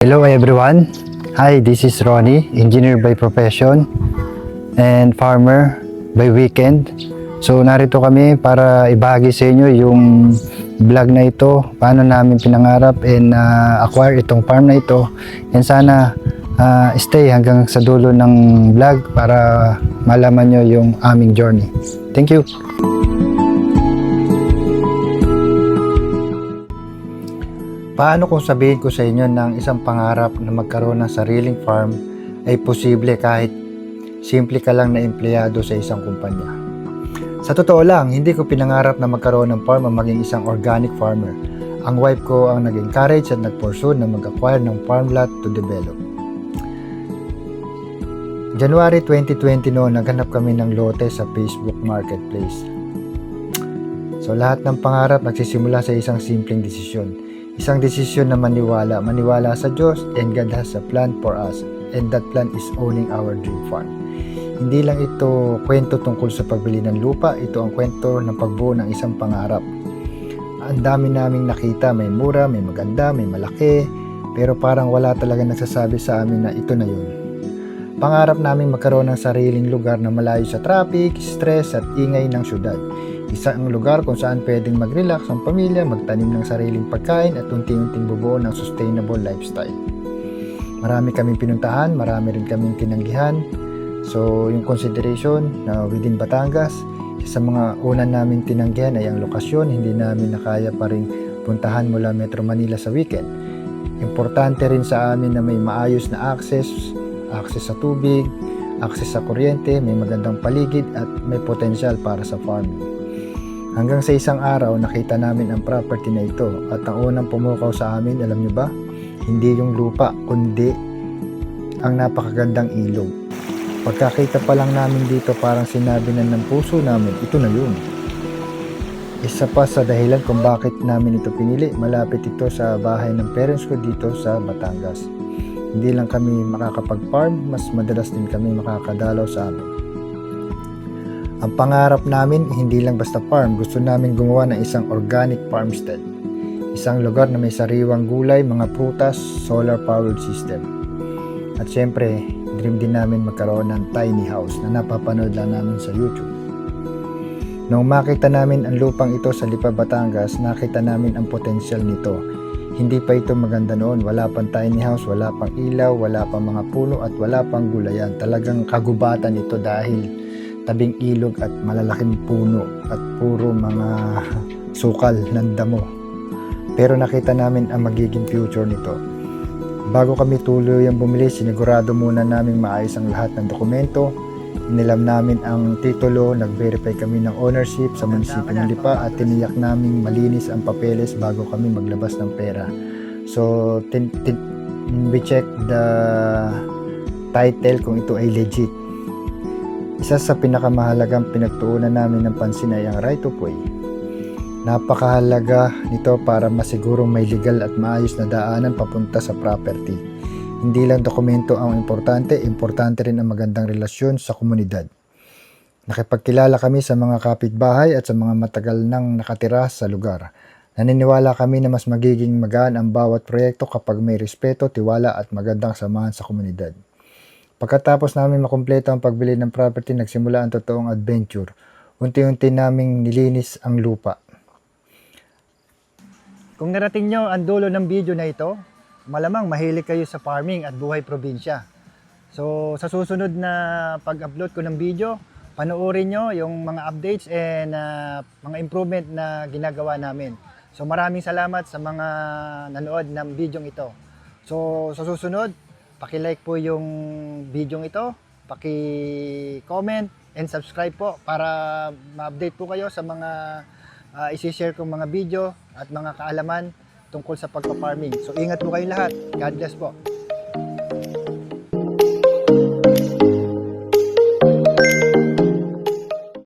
Hello everyone. Hi, this is Ronnie, engineer by profession and farmer by weekend. So narito kami para ibahagi sa inyo yung vlog na ito, paano namin pinangarap and acquire itong farm na ito. And sana stay hanggang sa dulo ng vlog para malaman nyo yung aming journey. Thank you. Paano kung sabihin ko sa inyo ng isang pangarap na magkaroon ng sariling farm ay posible kahit simple ka lang na empleyado sa isang kumpanya? Sa totoo lang, hindi ko pinangarap na magkaroon ng farm o maging isang organic farmer. Ang wife ko ang nag-encourage at nag-pursue na mag-acquire ng farm lot to develop. January 2020 noon, naghanap kami ng lote sa Facebook Marketplace. So lahat ng pangarap nagsisimula sa isang simpleng desisyon. Isang desisyon na maniwala sa Diyos, and God has a plan for us, and that plan is owning our dream farm. Hindi lang ito kwento tungkol sa pagbili ng lupa, ito ang kwento ng pagbuo ng isang pangarap. Ang dami naming nakita, may mura, may maganda, may malaki, pero parang wala talaga nagsasabi sa amin na ito na yun. Pangarap namin magkaroon ng sariling lugar na malayo sa traffic, stress at ingay ng syudad. Isang lugar kung saan pwedeng mag-relax ang pamilya, magtanim ng sariling pagkain at unti-unting bubuo ng sustainable lifestyle. Marami kaming pinuntahan, marami rin kaming tinanggihan. So yung consideration na within Batangas, isa sa mga una naming tinanggihan ay ang lokasyon. Hindi namin nakaya pa rin puntahan mula Metro Manila sa weekend. Importante rin sa amin na may maayos na access sa tubig, access sa kuryente, may magandang paligid at may potensyal para sa farming. Hanggang sa isang araw, nakita namin ang property na ito at ang unang pumukaw sa amin, alam nyo ba? Hindi yung lupa, kundi ang napakagandang ilog. Pagkakita pa lang namin dito, parang sinabi na ng puso namin, ito na yun. Isa pa sa dahilan kung bakit namin ito pinili, malapit ito sa bahay ng parents ko dito sa Batangas. Hindi lang kami makakapag-farm, mas madalas din kami makakadalaw sa amin. Ang pangarap namin, hindi lang basta farm, gusto namin gumawa ng isang organic farmstead. Isang lugar na may sariwang gulay, mga prutas, solar-powered system. At syempre, dream din namin magkaroon ng tiny house na napapanood lang namin sa YouTube. Noong makita namin ang lupang ito sa Lipa, Batangas, nakita namin ang potensyal nito. Hindi pa ito maganda noon, wala pang tiny house, wala pang ilaw, wala pang mga puno at wala pang gulayan. Talagang kagubatan ito dahil tabing ilog at malalaking puno at puro mga sukal ng damo. Pero nakita namin ang magiging future nito. Bago kami tuluyang bumili, sinigurado muna namin maayos ang lahat ng dokumento. Inilam namin ang titulo, nag-verify kami ng ownership sa munisipyo ng Lipa at tiniyak namin malinis ang papeles bago kami maglabas ng pera. So, we check the title kung ito ay legit. Isa sa pinakamahalagang pinagtuunan namin ng pansin ay ang right of way. Napakahalaga nito para masigurong may legal at maayos na daanan papunta sa property. Hindi lang dokumento ang importante rin ang magandang relasyon sa komunidad. Nakipagkilala kami sa mga kapitbahay at sa mga matagal nang nakatira sa lugar. Naniniwala kami na mas magiging magaan ang bawat proyekto kapag may respeto, tiwala at magandang samahan sa komunidad. Pagkatapos namin makumpleto ang pagbili ng property, nagsimula ang totoong adventure. Unti-unti naming nilinis ang lupa. Kung narating nyo ang dulo ng video na ito, malamang mahilig kayo sa farming at buhay probinsya. So sa susunod na pag-upload ko ng video, panoorin nyo yung mga updates and mga improvement na ginagawa namin. So maraming salamat sa mga nanood ng video ito. So sa susunod, paki-like po yung video ito, paki-comment and subscribe po para ma-update po kayo sa mga isi-share kong mga video at mga kaalaman tungkol sa pagpa-farming. So ingat po kayong lahat. God bless po.